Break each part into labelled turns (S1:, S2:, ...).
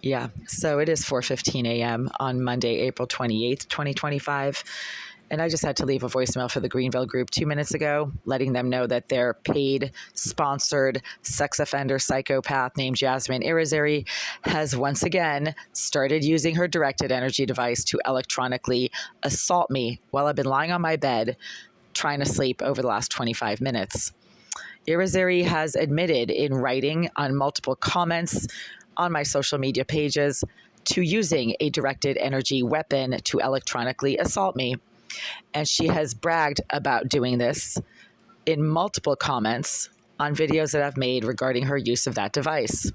S1: Yeah, so it is 4:15 a.m. on Monday, April 28th, 2025. And I just had to leave a voicemail for the Greenville group 2 minutes ago, letting them know that their paid, sponsored sex offender psychopath named Jasmine Irizarry has once again started using her directed energy device to electronically assault me while I've been lying on my bed trying to sleep over the last 25 minutes. Irizarry has admitted in writing on multiple comments on my social media pages to using a directed energy weapon to electronically assault me. And she has bragged about doing this in multiple comments on videos that I've made regarding her use of that device.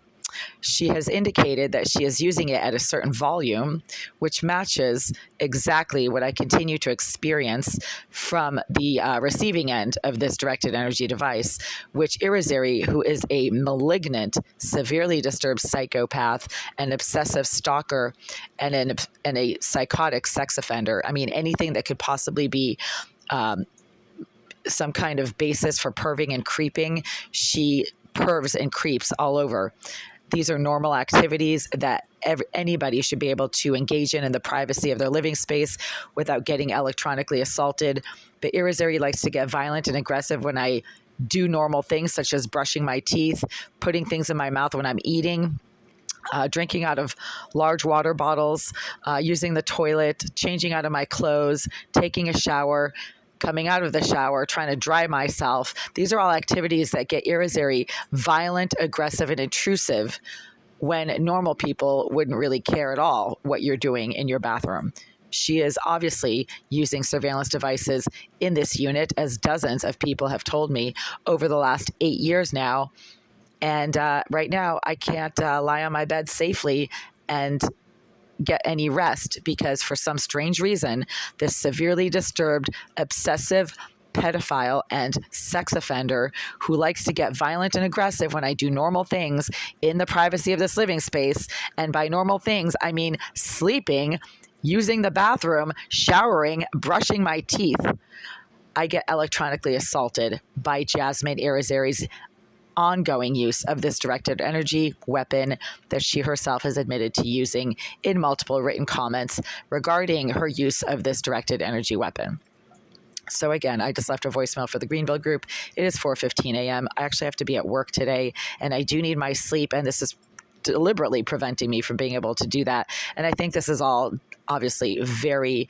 S1: She has indicated that she is using it at a certain volume, which matches exactly what I continue to experience from the receiving end of this directed energy device, which Irizarry, who is a malignant, severely disturbed psychopath, an obsessive stalker, and a psychotic sex offender. I mean, anything that could possibly be some kind of basis for perving and creeping, she pervs and creeps all over. These are normal activities that anybody should be able to engage in the privacy of their living space without getting electronically assaulted. But Irizarry likes to get violent and aggressive when I do normal things, such as brushing my teeth, putting things in my mouth when I'm eating, drinking out of large water bottles, using the toilet, changing out of my clothes, taking a shower, coming out of the shower, trying to dry myself. These are all activities that get Irizarry violent, aggressive, and intrusive when normal people wouldn't really care at all what you're doing in your bathroom. She is obviously using surveillance devices in this unit, as dozens of people have told me over the last 8 years now. And right now, I can't lie on my bed safely and get any rest because for some strange reason, this severely disturbed, obsessive pedophile and sex offender who likes to get violent and aggressive when I do normal things in the privacy of this living space. And by normal things, I mean sleeping, using the bathroom, showering, brushing my teeth. I get electronically assaulted by Jasmine Irizarry's ongoing use of this directed energy weapon that she herself has admitted to using in multiple written comments regarding her use of this directed energy weapon. So again, I just left a voicemail for the Greenville group. It is 4:15 a.m. I actually have to be at work today, and I do need my sleep, and this is deliberately preventing me from being able to do that. And I think this is all obviously very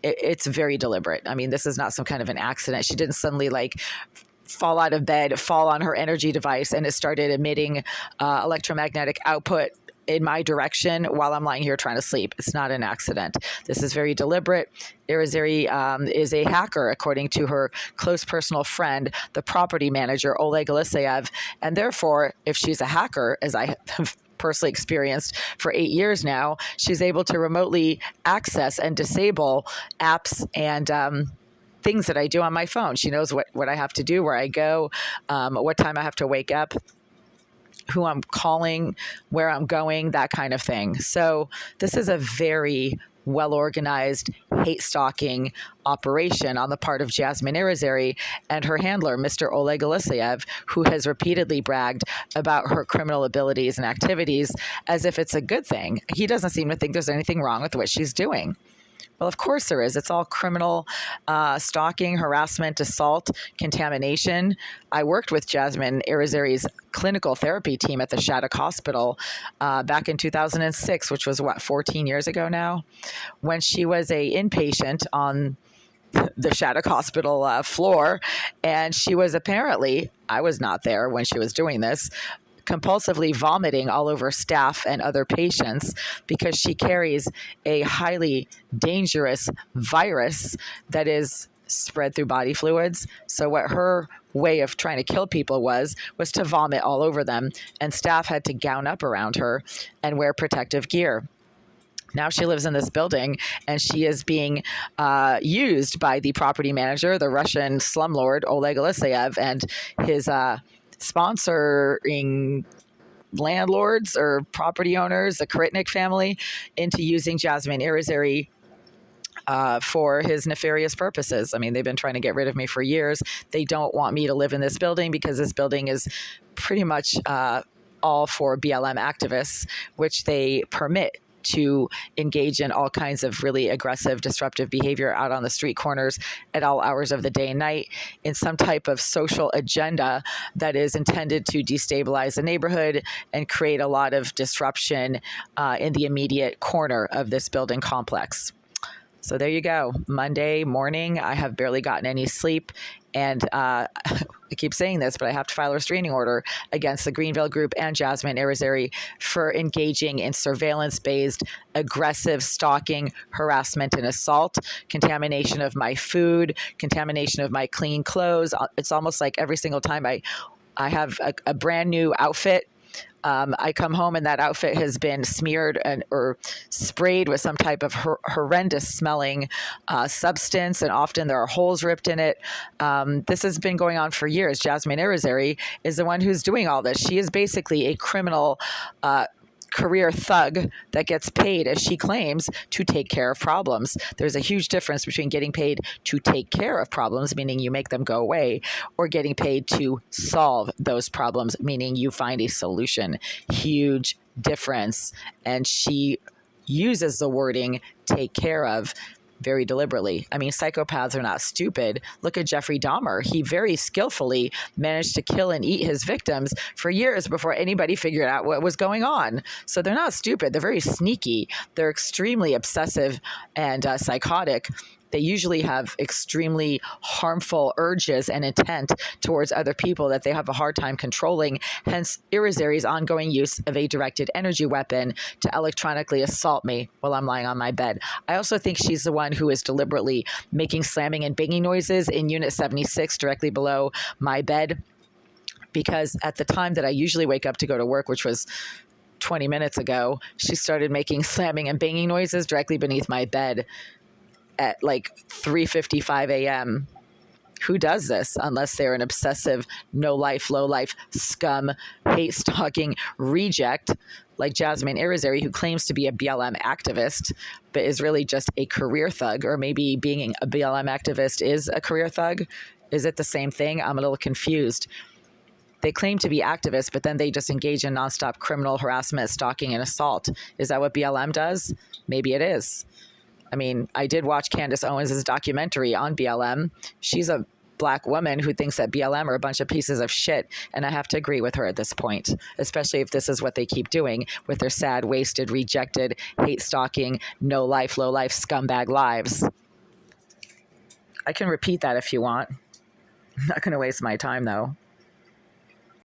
S1: it's very deliberate. I mean, this is not some kind of an accident. She didn't suddenly fall out of bed, fall on her energy device, and it started emitting electromagnetic output in my direction while I'm lying here trying to sleep. It's not an accident. This is very deliberate. Irizarry is a hacker, according to her close personal friend, the property manager, Oleg Aleseyev. And therefore, if she's a hacker, as I have personally experienced for 8 years now, she's able to remotely access and disable apps and things that I do on my phone. She knows what I have to do, where I go, what time I have to wake up, who I'm calling, where I'm going, that kind of thing. So this is a very well-organized hate stalking operation on the part of Jasmine Irizarry and her handler, Mr. Oleg Aleseyev, who has repeatedly bragged about her criminal abilities and activities as if it's a good thing. He doesn't seem to think there's anything wrong with what she's doing. Well, of course there is. It's all criminal stalking, harassment, assault, contamination. I worked with Jasmine Irizarry's clinical therapy team at the Shattuck Hospital back in 2006, which was, 14 years ago now, when she was a inpatient on the Shattuck Hospital floor. And she was apparently, I was not there when she was doing this, compulsively vomiting all over staff and other patients because she carries a highly dangerous virus that is spread through body fluids. So what her way of trying to kill people was to vomit all over them, and staff had to gown up around her and wear protective gear. Now she lives in this building, and she is being used by the property manager, the Russian slumlord Oleg Aleseyev, and his sponsoring landlords or property owners, the Karitnik family, into using Jasmine Irizarry for his nefarious purposes. I mean, they've been trying to get rid of me for years. They don't want me to live in this building because this building is pretty much all for BLM activists, which they permit to engage in all kinds of really aggressive, disruptive behavior out on the street corners at all hours of the day and night in some type of social agenda that is intended to destabilize the neighborhood and create a lot of disruption in the immediate corner of this building complex. So there you go. Monday morning, I have barely gotten any sleep. And I keep saying this, but I have to file a restraining order against the Greenville Group and Jasmine Irizarry for engaging in surveillance-based, aggressive stalking, harassment, and assault, contamination of my food, contamination of my clean clothes. It's almost like every single time I have a brand new outfit, I come home and that outfit has been smeared or sprayed with some type of horrendous smelling substance, and often there are holes ripped in it. This has been going on for years. Jasmine Irizarry is the one who's doing all this. She is basically a criminal career thug that gets paid, as she claims, to take care of problems. There's a huge difference between getting paid to take care of problems, meaning you make them go away, or getting paid to solve those problems, meaning you find a solution. Huge difference. And she uses the wording take care of very deliberately. I mean, psychopaths are not stupid. Look at Jeffrey Dahmer. He very skillfully managed to kill and eat his victims for years before anybody figured out what was going on. So they're not stupid. They're very sneaky. They're extremely obsessive and psychotic. They usually have extremely harmful urges and intent towards other people that they have a hard time controlling. Hence, Irizarry's ongoing use of a directed energy weapon to electronically assault me while I'm lying on my bed. I also think she's the one who is deliberately making slamming and banging noises in Unit 76 directly below my bed, because at the time that I usually wake up to go to work, which was 20 minutes ago, she started making slamming and banging noises directly beneath my bed at like 3:55 a.m. Who does this unless they're an obsessive, no-life, low-life scum, hate-stalking reject like Jasmine Irizarry, who claims to be a BLM activist, but is really just a career thug? Or maybe being a BLM activist is a career thug? Is it the same thing? I'm a little confused. They claim to be activists, but then they just engage in nonstop criminal harassment, stalking, and assault. Is that what BLM does? Maybe it is. I mean, I did watch Candace Owens' documentary on BLM. She's a Black woman who thinks that BLM are a bunch of pieces of shit, and I have to agree with her at this point, especially if this is what they keep doing with their sad, wasted, rejected, hate-stalking, no-life, low-life scumbag lives. I can repeat that if you want. I'm not going to waste my time, though.